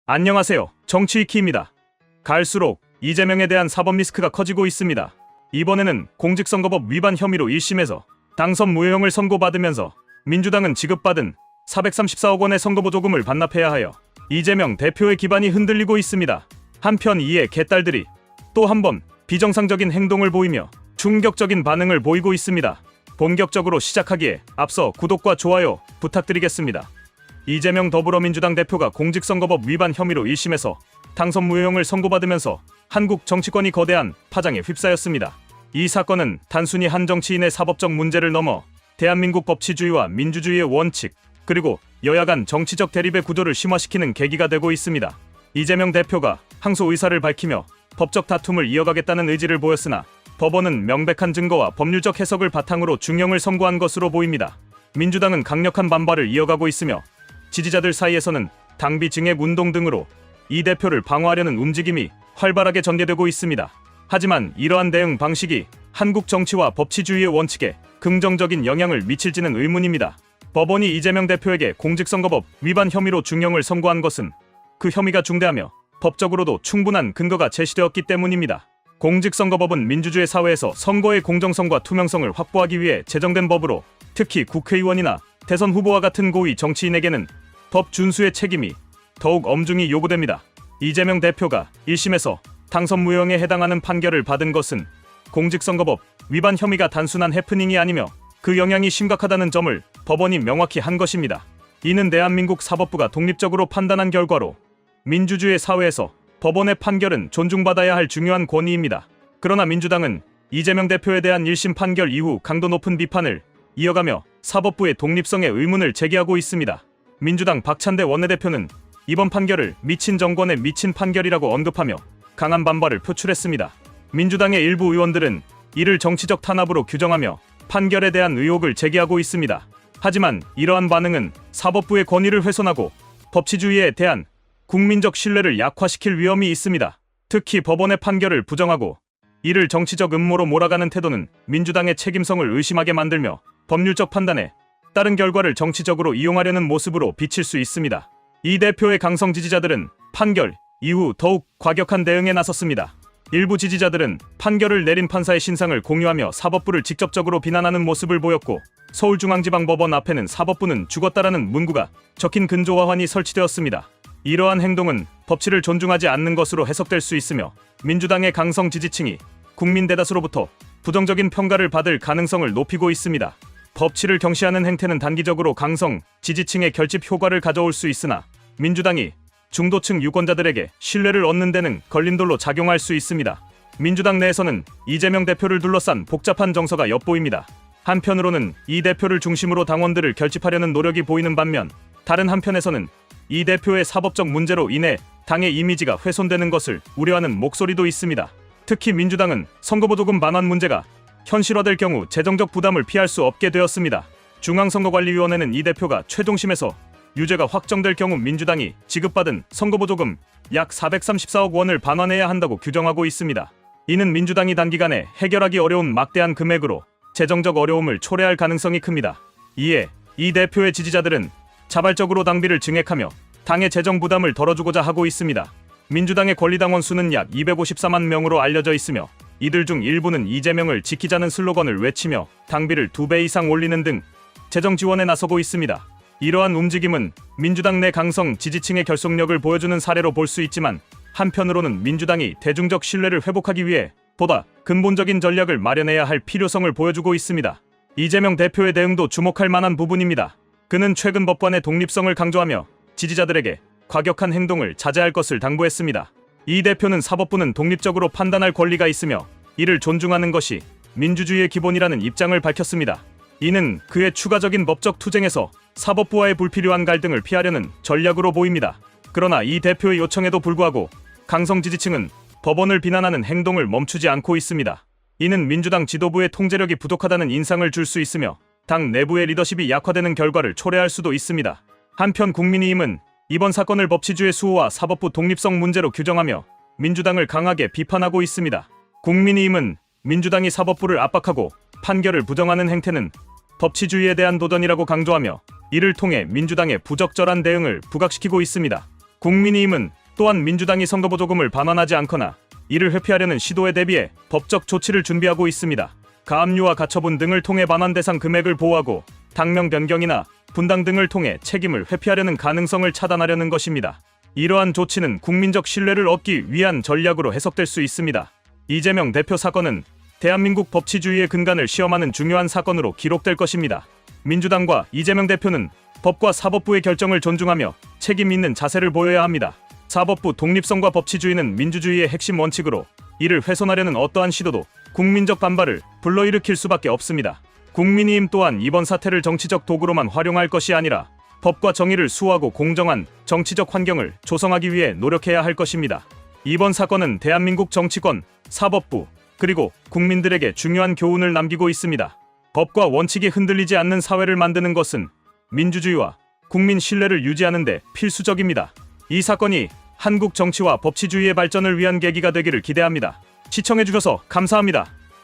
안녕하세요. 정치위키입니다. 갈수록 이재명에 대한 사법 리스크가 커지고 있습니다. 이번에는 공직선거법 위반 혐의로 1심에서 당선 무효형을 선고받으면서 민주당은 지급받은 434억 원의 선거보조금을 반납해야 하여 이재명 대표의 기반이 흔들리고 있습니다. 한편 이에 개딸들이 또 한 번 비정상적인 행동을 보이며 충격적인 반응을 보이고 있습니다. 본격적으로 시작하기에 앞서 구독과 좋아요 부탁드리겠습니다. 이재명 더불어민주당 대표가 공직선거법 위반 혐의로 1심에서 당선 무효형을 선고받으면서 한국 정치권이 거대한 파장에 휩싸였습니다. 이 사건은 단순히 한 정치인의 사법적 문제를 넘어 대한민국 법치주의와 민주주의의 원칙, 그리고 여야 간 정치적 대립의 구도를 심화시키는 계기가 되고 있습니다. 이재명 대표가 항소 의사를 밝히며 법적 다툼을 이어가겠다는 의지를 보였으나 법원은 명백한 증거와 법률적 해석을 바탕으로 중형을 선고한 것으로 보입니다. 민주당은 강력한 반발을 이어가고 있으며 지지자들 사이에서는 당비 증액 운동 등으로 이 대표를 방어하려는 움직임이 활발하게 전개되고 있습니다. 하지만 이러한 대응 방식이 한국 정치와 법치주의의 원칙에 긍정적인 영향을 미칠지는 의문입니다. 법원이 이재명 대표에게 공직선거법 위반 혐의로 중형을 선고한 것은 그 혐의가 중대하며 법적으로도 충분한 근거가 제시되었기 때문입니다. 공직선거법은 민주주의 사회에서 선거의 공정성과 투명성을 확보하기 위해 제정된 법으로 특히 국회의원이나 대선 후보와 같은 고위 정치인에게는 법 준수의 책임이 더욱 엄중히 요구됩니다. 이재명 대표가 1심에서 당선 무효형에 해당하는 판결을 받은 것은 공직선거법 위반 혐의가 단순한 해프닝이 아니며 그 영향이 심각하다는 점을 법원이 명확히 한 것입니다. 이는 대한민국 사법부가 독립적으로 판단한 결과로 민주주의 사회에서 법원의 판결은 존중받아야 할 중요한 권위입니다. 그러나 민주당은 이재명 대표에 대한 1심 판결 이후 강도 높은 비판을 이어가며 사법부의 독립성에 의문을 제기하고 있습니다. 민주당 박찬대 원내대표는 이번 판결을 미친 정권의 미친 판결이라고 언급하며 강한 반발을 표출했습니다. 민주당의 일부 의원들은 이를 정치적 탄압으로 규정하며 판결에 대한 의혹을 제기하고 있습니다. 하지만 이러한 반응은 사법부의 권위를 훼손하고 법치주의에 대한 국민적 신뢰를 약화시킬 위험이 있습니다. 특히 법원의 판결을 부정하고 이를 정치적 음모로 몰아가는 태도는 민주당의 책임성을 의심하게 만들며 법률적 판단에 따른 결과를 정치적으로 이용하려는 모습으로 비칠 수 있습니다. 이 대표의 강성 지지자들은 판결 이후 더욱 과격한 대응에 나섰습니다. 일부 지지자들은 판결을 내린 판사의 신상을 공유하며 사법부를 직접적으로 비난하는 모습을 보였고, 서울중앙지방법원 앞에는 사법부는 죽었다라는 문구가 적힌 근조화환이 설치되었습니다. 이러한 행동은 법치를 존중하지 않는 것으로 해석될 수 있으며 민주당의 강성 지지층이 국민 대다수로부터 부정적인 평가를 받을 가능성을 높이고 있습니다. 법치를 경시하는 행태는 단기적으로 강성 지지층의 결집 효과를 가져올 수 있으나 민주당이 중도층 유권자들에게 신뢰를 얻는 데는 걸림돌로 작용할 수 있습니다. 민주당 내에서는 이재명 대표를 둘러싼 복잡한 정서가 엿보입니다. 한편으로는 이 대표를 중심으로 당원들을 결집하려는 노력이 보이는 반면, 다른 한편에서는 이 대표의 사법적 문제로 인해 당의 이미지가 훼손되는 것을 우려하는 목소리도 있습니다. 특히 민주당은 선거보조금 반환 문제가 현실화될 경우 재정적 부담을 피할 수 없게 되었습니다. 중앙선거관리위원회는 이 대표가 최종심에서 유죄가 확정될 경우 민주당이 지급받은 선거보조금 약 434억 원을 반환해야 한다고 규정하고 있습니다. 이는 민주당이 단기간에 해결하기 어려운 막대한 금액으로 재정적 어려움을 초래할 가능성이 큽니다. 이에 이 대표의 지지자들은 자발적으로 당비를 증액하며 당의 재정 부담을 덜어주고자 하고 있습니다. 민주당의 권리당원 수는 약 254만 명으로 알려져 있으며 이들 중 일부는 이재명을 지키자는 슬로건을 외치며 당비를 2배 이상 올리는 등 재정 지원에 나서고 있습니다. 이러한 움직임은 민주당 내 강성 지지층의 결속력을 보여주는 사례로 볼 수 있지만, 한편으로는 민주당이 대중적 신뢰를 회복하기 위해 보다 근본적인 전략을 마련해야 할 필요성을 보여주고 있습니다. 이재명 대표의 대응도 주목할 만한 부분입니다. 그는 최근 법관의 독립성을 강조하며 지지자들에게 과격한 행동을 자제할 것을 당부했습니다. 이 대표는 사법부는 독립적으로 판단할 권리가 있으며 이를 존중하는 것이 민주주의의 기본이라는 입장을 밝혔습니다. 이는 그의 추가적인 법적 투쟁에서 사법부와의 불필요한 갈등을 피하려는 전략으로 보입니다. 그러나 이 대표의 요청에도 불구하고 강성 지지층은 법원을 비난하는 행동을 멈추지 않고 있습니다. 이는 민주당 지도부의 통제력이 부족하다는 인상을 줄 수 있으며 당 내부의 리더십이 약화되는 결과를 초래할 수도 있습니다. 한편 국민의힘은 이번 사건을 법치주의 수호와 사법부 독립성 문제로 규정하며 민주당을 강하게 비판하고 있습니다. 국민의힘은 민주당이 사법부를 압박하고 판결을 부정하는 행태는 법치주의에 대한 도전이라고 강조하며 이를 통해 민주당의 부적절한 대응을 부각시키고 있습니다. 국민의힘은 또한 민주당이 선거보조금을 반환하지 않거나 이를 회피하려는 시도에 대비해 법적 조치를 준비하고 있습니다. 가압류와 가처분 등을 통해 반환 대상 금액을 보호하고 당명 변경이나 분당 등을 통해 책임을 회피하려는 가능성을 차단하려는 것입니다. 이러한 조치는 국민적 신뢰를 얻기 위한 전략으로 해석될 수 있습니다. 이재명 대표 사건은 대한민국 법치주의의 근간을 시험하는 중요한 사건으로 기록될 것입니다. 민주당과 이재명 대표는 법과 사법부의 결정을 존중하며 책임 있는 자세를 보여야 합니다. 사법부 독립성과 법치주의는 민주주의의 핵심 원칙으로 이를 훼손하려는 어떠한 시도도 국민적 반발을 불러일으킬 수밖에 없습니다. 국민의힘 또한 이번 사태를 정치적 도구로만 활용할 것이 아니라 법과 정의를 수호하고 공정한 정치적 환경을 조성하기 위해 노력해야 할 것입니다. 이번 사건은 대한민국 정치권, 사법부, 그리고 국민들에게 중요한 교훈을 남기고 있습니다. 법과 원칙이 흔들리지 않는 사회를 만드는 것은 민주주의와 국민 신뢰를 유지하는 데 필수적입니다. 이 사건이 한국 정치와 법치주의의 발전을 위한 계기가 되기를 기대합니다. 시청해주셔서 감사합니다.